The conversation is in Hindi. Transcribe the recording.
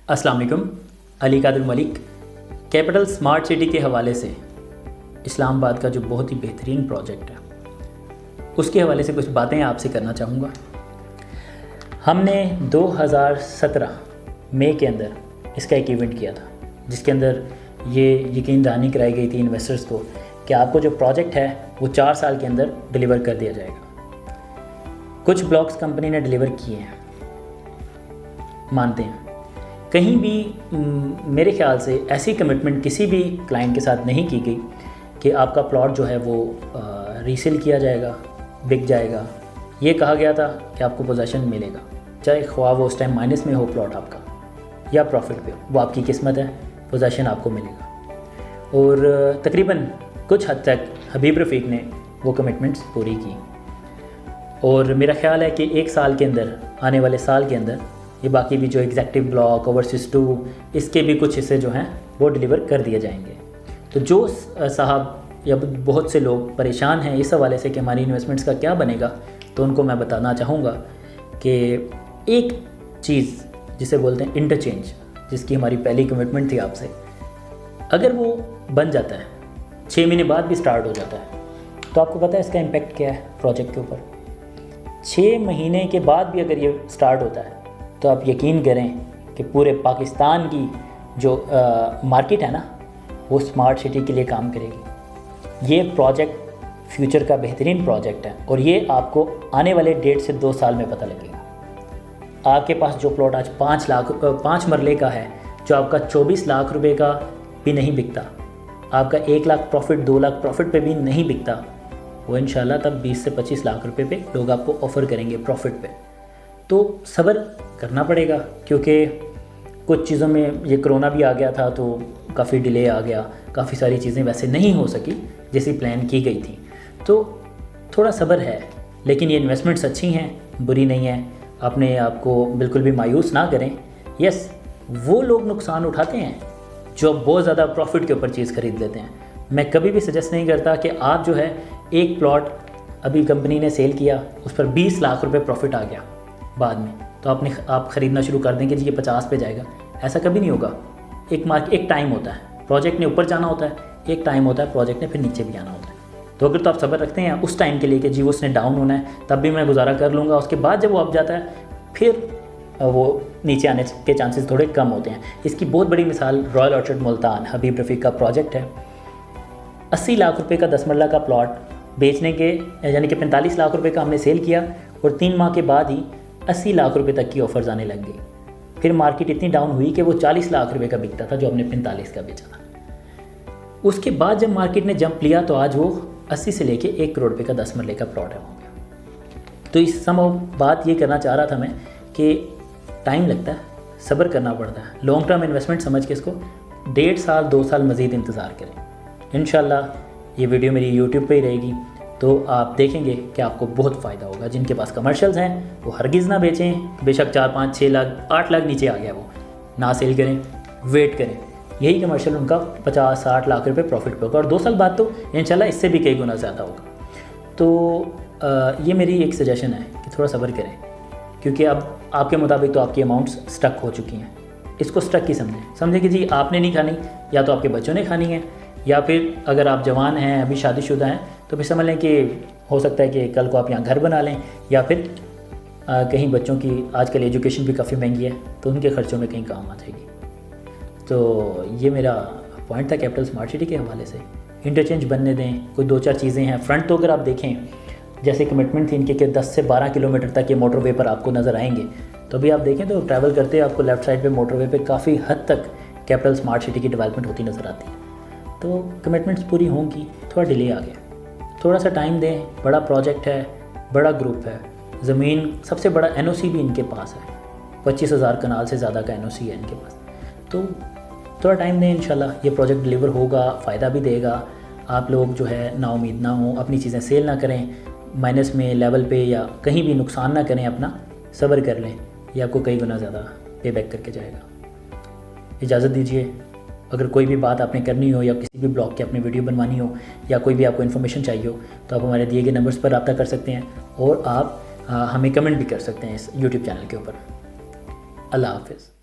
अस्सलाम वालेकुम। Ali Qadir Malik. Capital smart city के हवाले से इस्लामाबाद का जो बहुत ही बेहतरीन प्रोजेक्ट है उसके हवाले से कुछ बातें आपसे करना चाहूँगा। हमने 2017 मई के अंदर इसका एक इवेंट किया था जिसके अंदर ये यकीन दहानी कराई गई थी इन्वेस्टर्स को कि आपको जो प्रोजेक्ट है वो 4 साल के अंदर डिलीवर कर दिया जाएगा। कुछ ब्लॉक्स कंपनी ने डिलीवर किए हैं, मानते हैं। कहीं भी मेरे ख्याल से ऐसी कमिटमेंट किसी भी क्लाइंट के साथ नहीं की गई कि आपका प्लॉट जो है वो रीसेल किया जाएगा, बिक जाएगा। ये कहा गया था कि आपको पोजीशन मिलेगा, चाहे ख्वाह वो उस टाइम माइनस में हो प्लॉट आपका या प्रॉफिट पे हो, वो आपकी किस्मत है, पोजीशन आपको मिलेगा। और तकरीबन कुछ हद तक हबीब रफ़ीक ने वो कमिटमेंट्स पूरी की और मेरा ख्याल है कि 1 साल के अंदर, आने वाले साल के अंदर, ये बाकी भी जो एग्जेक्टिव ब्लॉक, ओवरसीज़ 2, इसके भी कुछ हिस्से जो हैं वो डिलीवर कर दिए जाएंगे। तो जो साहब या बहुत से लोग परेशान हैं इस हवाले से कि हमारी इन्वेस्टमेंट्स का क्या बनेगा, तो उनको मैं बताना चाहूँगा कि एक चीज़ जिसे बोलते हैं इंटरचेंज, जिसकी हमारी पहली कमिटमेंट थी आपसे, अगर वो बन जाता है 6 महीने बाद भी स्टार्ट हो जाता है, तो आपको पता है इसका इम्पेक्ट क्या है प्रोजेक्ट के ऊपर। 6 महीने के बाद भी अगर ये स्टार्ट होता है तो आप यकीन करें कि पूरे पाकिस्तान की जो मार्केट है ना, वो स्मार्ट सिटी के लिए काम करेगी। ये प्रोजेक्ट फ्यूचर का बेहतरीन प्रोजेक्ट है और ये आपको आने वाले 1.5 से 2 साल में पता लगेगा। आपके पास जो प्लॉट आज 5 मरले का है, जो आपका 24 लाख रुपए का भी नहीं बिकता, आपका 1 लाख प्रॉफिट, 2 लाख प्रॉफिट पे भी नहीं बिकता, वो इंशाल्लाह तब 20 से 25 लाख रुपए पे लोग आपको ऑफ़र करेंगे प्रॉफिट पे। तो सब्र करना पड़ेगा क्योंकि कुछ चीज़ों में ये कोरोना भी आ गया था तो काफ़ी डिले आ गया, काफ़ी सारी चीज़ें वैसे नहीं हो सकी जैसी प्लान की गई थी। तो थोड़ा सब्र है, लेकिन ये इन्वेस्टमेंट्स अच्छी हैं, बुरी नहीं है। अपने आप को बिल्कुल भी मायूस ना करें। यस, वो लोग नुकसान उठाते हैं जो बहुत ज़्यादा प्रॉफिट के ऊपर चीज़ खरीद लेते हैं। मैं कभी भी सजेस्ट नहीं करता कि आप जो है एक प्लॉट अभी कंपनी ने सेल किया, उस पर 20 लाख रुपए प्रॉफिट आ गया बाद में, तो आप ख़रीदना शुरू कर देंगे जी ये 50 पे जाएगा। ऐसा कभी नहीं होगा। एक टाइम होता है, प्रोजेक्ट ने ऊपर जाना होता है, एक टाइम होता है प्रोजेक्ट ने फिर नीचे भी आना होता है। तो अगर तो आप सब्र रखते हैं उस टाइम के लिए कि जी उसने डाउन होना है, तब भी मैं गुजारा कर लूँगा, उसके बाद जब वो अप जाता है फिर वो नीचे आने के चांसेस थोड़े कम होते हैं। इसकी बहुत बड़ी मिसाल रॉयल ऑर्चर्ड मुल्तान, हबीब रफ़ीक का प्रोजेक्ट है। 80 लाख रुपये का 10 मरला का प्लॉट बेचने के यानी कि 45 लाख रुपये का हमने सेल किया और 3 माह के बाद ही 80 लाख रुपए तक की ऑफ़र्स आने लग गई। फिर मार्केट इतनी डाउन हुई कि वो 40 लाख रुपए का बिकता था जो हमने 45 का बेचा था। उसके बाद जब मार्केट ने जंप लिया तो आज वो 80 से लेके 1 करोड़ रुपए का 10 मरले का प्लॉट हो गया। तो इस समय बात ये करना चाह रहा था मैं कि टाइम लगता है, सब्र करना पड़ता है। लॉन्ग टर्म इन्वेस्टमेंट समझ के इसको 1.5 साल 2 साल मज़ीद इंतज़ार करें। इंशाल्लाह ये वीडियो मेरी यूट्यूब पे ही रहेगी, तो आप देखेंगे कि आपको बहुत फ़ायदा होगा। जिनके पास कमर्शियल्स हैं वो हरगिज़ ना बेचें, बेशक 4, 5, 6 लाख 8 लाख नीचे आ गया वो ना सेल करें, वेट करें। यही कमर्शियल उनका 50-60 लाख रुपए प्रॉफिट पे होगा और 2 साल बाद तो इंशाल्लाह इससे भी कई गुना ज़्यादा होगा। तो ये मेरी एक सजेशन है कि थोड़ा सब्र करें, क्योंकि अब आपके मुताबिक तो आपकी अमाउंट्स स्टक हो चुकी हैं। इसको स्टक ही समझें कि जी आपने नहीं खानी, या तो आपके बच्चों ने खानी है, या फिर अगर आप जवान हैं, अभी शादीशुदा हैं, तो फिर समझ लें कि हो सकता है कि कल को आप यहाँ घर बना लें, या फिर कहीं बच्चों की आजकल एजुकेशन भी काफ़ी महंगी है तो उनके ख़र्चों में कहीं काम आ जाएगी। तो ये मेरा पॉइंट था कैपिटल स्मार्ट सिटी के हवाले से। इंटरचेंज बनने दें। कोई 2-4 चीज़ें हैं। फ्रंट तो अगर आप देखें जैसे कमिटमेंट थी इनके कि 10 से 12 किलोमीटर तक ये मोटरवे पर आपको नज़र आएंगे, तो अभी आप देखें तो ट्रैवल करते आपको लेफ़्ट साइड पे मोटरवे पे काफ़ी हद तक कैपिटल स्मार्ट सिटी की डेवलपमेंट होती नज़र आती है। तो कमिटमेंट्स पूरी होंगी, थोड़ा डिले आ गया, थोड़ा सा टाइम दें। बड़ा प्रोजेक्ट है, बड़ा ग्रुप है, ज़मीन सबसे बड़ा NOC भी इनके पास है, 25,000 कनाल से ज़्यादा का NOC है इनके पास। तो थोड़ा टाइम दें, इंशाल्लाह ये प्रोजेक्ट डिलीवर होगा, फ़ायदा भी देगा। आप लोग जो है नाउमीद ना हो, अपनी चीज़ें सेल ना करें, माइनस में लेवल पे या कहीं भी नुकसान ना करें, अपना सब्र कर लें, ये आपको कई गुना ज़्यादा पे बैक करके जाएगा। इजाज़त दीजिए। अगर कोई भी बात आपने करनी हो या किसी भी ब्लॉग की अपनी वीडियो बनवानी हो या कोई भी आपको इन्फॉर्मेशन चाहिए हो, तो आप हमारे दिए गए नंबर्स पर रब्ता कर सकते हैं और आप हमें कमेंट भी कर सकते हैं इस यूट्यूब चैनल के ऊपर। अल्लाह हाफ़िज़।